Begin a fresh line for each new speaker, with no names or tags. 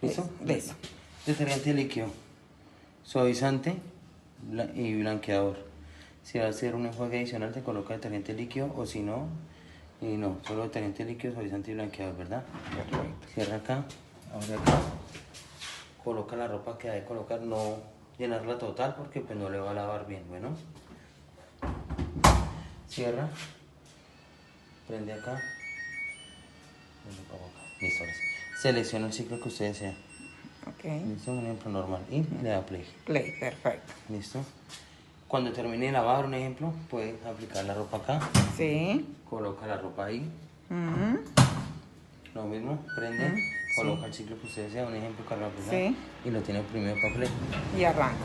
¿Listo?
Listo.
Detergente líquido, suavizante y blanqueador. Si va a hacer un enjuague adicional, te coloca detergente líquido o si no, y no, solo detergente líquido, suavizante y blanqueador, ¿verdad? Cierra acá, abre acá, coloca la ropa que hay que colocar, no llenarla total porque pues no le va a lavar bien, bueno. Cierra, prende acá, listo, ahora sí. Selecciona el ciclo que usted desea.
Ok.
Listo, un ejemplo normal y le da play.
Play, perfecto.
Listo. Cuando termine de lavar, un ejemplo, puede aplicar la ropa acá.
Sí.
Coloca la ropa ahí.
Ujú.
Lo mismo, prende, coloca el ciclo que usted desea, un ejemplo, carga pesada,
Sí.
y lo tiene oprimido para play.
Y arranca.